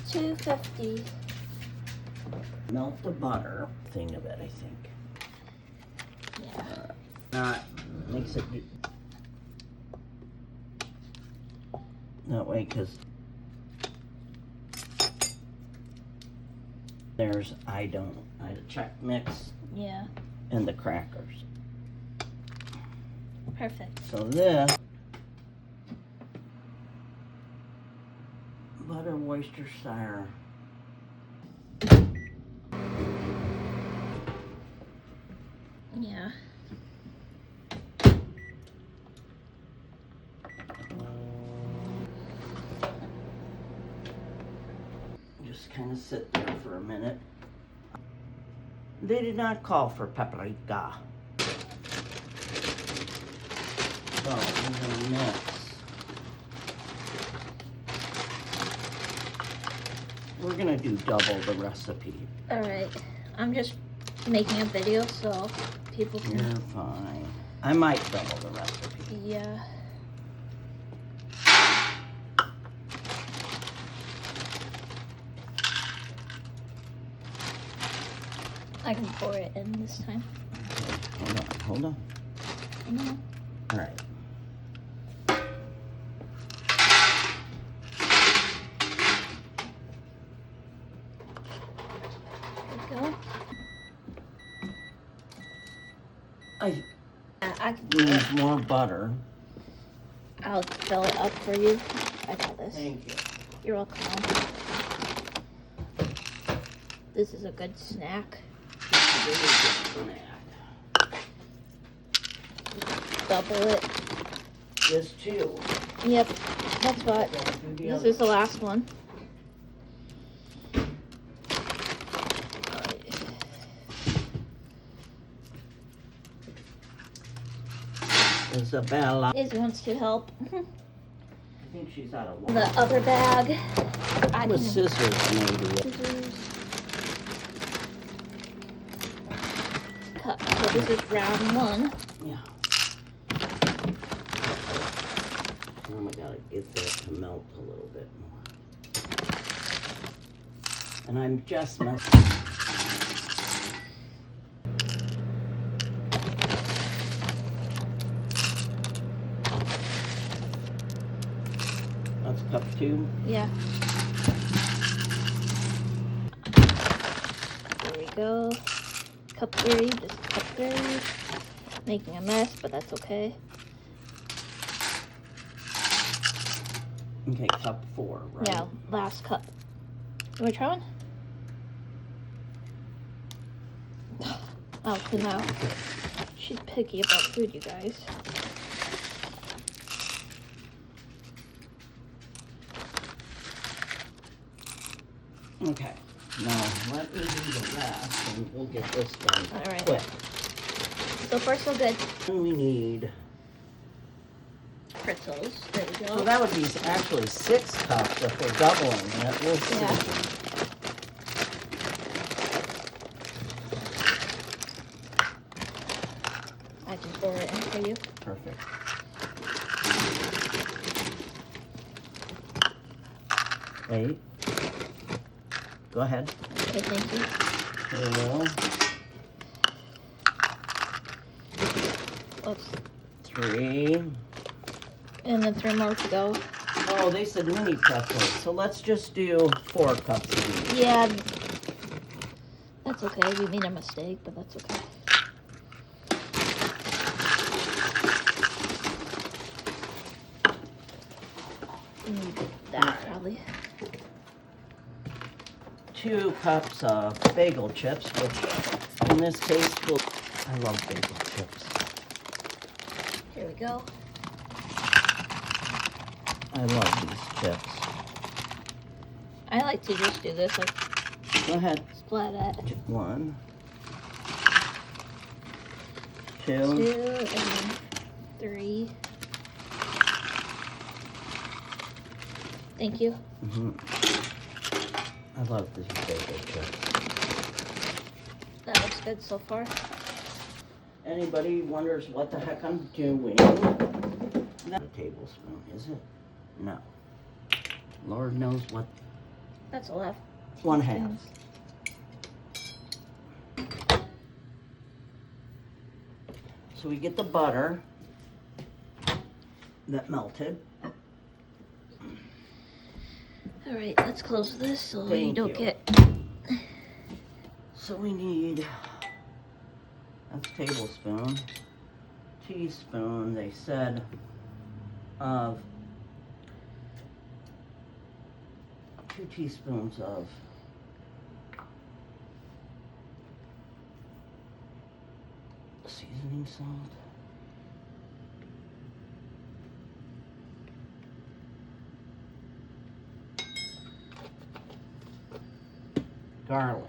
$2.50. Melt the butter thing of it, I think. Yeah. Not makes it that way because there's I check mix Yeah. and the crackers. Perfect. So this butter Worcestershire. Yeah. Just kind of sit there for a minute. They did not call for paprika. So I'm gonna mix. We're gonna do double the recipe. All right. I'm just making a video so people can. You're fine. I might double the recipe. Yeah. I can pour it in this time. Okay, hold on. Mhm. All right. There we go. I can do it. Use more butter. I'll fill it up for you. I got this. Thank you. You're welcome. This is a good snack. Double it. This too. Yep, that's what. This is the last one. Isabella. Izzy wants to help. I think she's out of water. The other bag. I With can. scissors, maybe. Scissors. Cut. So this is round one. Yeah. Oh, I gotta get that to melt a little bit more. And I'm just messing. That's cup 2. Yeah. There we go. Cup 3, just cup 3. Making a mess, but that's okay. Okay, cup 4, right? Yeah, last cup. You want to try one? Oh, so now she's picky about food, you guys. Okay, now let me do the last and we'll get this done All right. quick. So far, so good. And we need, Pretzels. There we so go. that would be actually 6 cups if we're doubling it. We'll see. Yeah. I can pour it in for you. Perfect. Wait. Go ahead. Okay, thank you. There we go. Oops. 3. And then 3 more to go. Oh, they said mini pretzels, so let's just do 4 cups of these. Yeah. That's okay. We made a mistake, but that's okay. We need that, probably. 2 cups of bagel chips, which in this case will, I love bagel chips. Here we go. I love these chips. I like to just do this, like, Go ahead. splat it. 1, 2. 2, and then 3. Thank you. I love these bagel chips. That looks good so far. Anybody wonders what the heck I'm doing? Not a tablespoon, is it? No. Lord knows what That's a lot. 1/2. So we get the butter that melted. All right, let's close this so you Thank don't you. get. So we need, that's tablespoon, teaspoon, they said, of 2 teaspoons of seasoning salt. Garlic.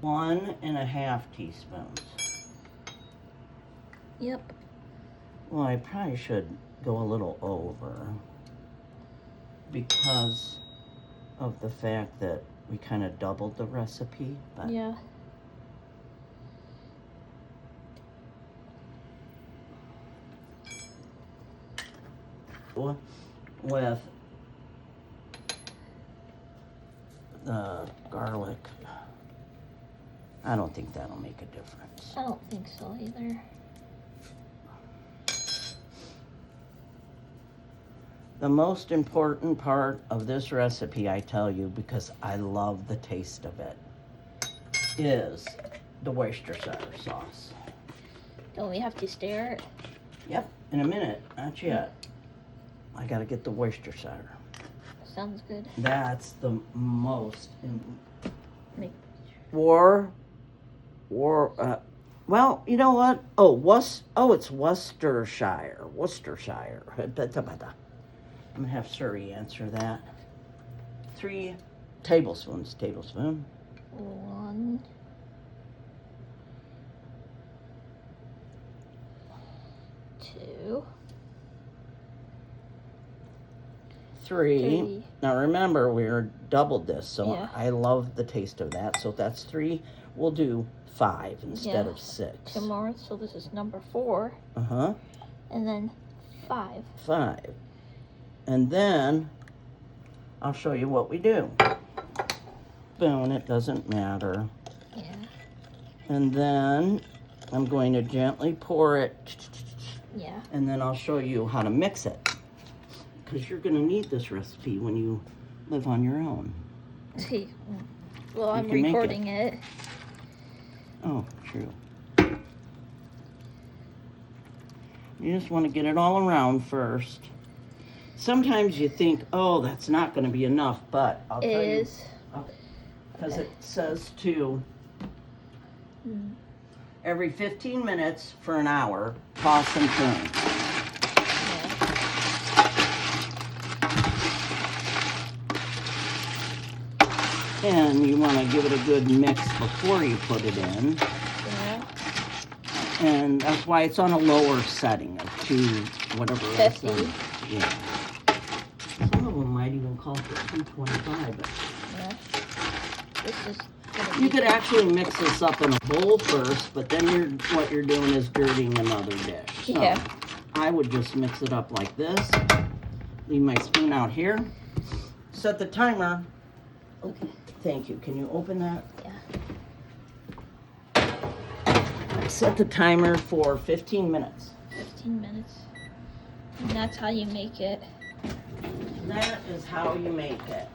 1.5 teaspoons. Yep. Well, I probably should go a little over because of the fact that we kind of doubled the recipe. But Yeah. with the garlic, I don't think that'll make a difference. I don't think so either. The most important part of this recipe, I tell you, because I love the taste of it, is the Worcestershire sauce. Don't we have to stir it? Yep, in a minute, not yet. I gotta get the Worcestershire. Sounds good. That's the most. Make Well, you know what? Oh, it's Worcestershire. Worcestershire. I'm gonna have Suri answer that. 3 tablespoons. Tablespoon. 1, 2, 3. Now remember, we're doubled this, so Yeah. I love the taste of that. So that's 3. We'll do 5 instead Yeah. of 6. 2 more. So this is number 4, and then 5. 5. And then I'll show you what we do. Spoon, it doesn't matter. Yeah. And then I'm going to gently pour it. Yeah. And then I'll show you how to mix it. Because you're going to need this recipe when you live on your own. See. Well, I'm can make it. recording it. Oh, true. You just want to get it all around first. Sometimes you think, oh, that's not going to be enough, but I'll tell you. It is. Because it says to every 15 minutes for an hour, toss and turn. And you want to give it a good mix before you put it in. Yeah. And that's why it's on a lower setting of 2, whatever. 50. Yeah. Some of them might even call for 225. But Yeah. This is. you could actually mix this up in a bowl first, but then what you're doing is dirtying another dish. So Yeah. I would just mix it up like this. Leave my spoon out here. Set the timer. Okay. Thank you. Can you open that? Yeah. Set the timer for 15 minutes. 15 minutes. And that's how you make it. That is how you make it.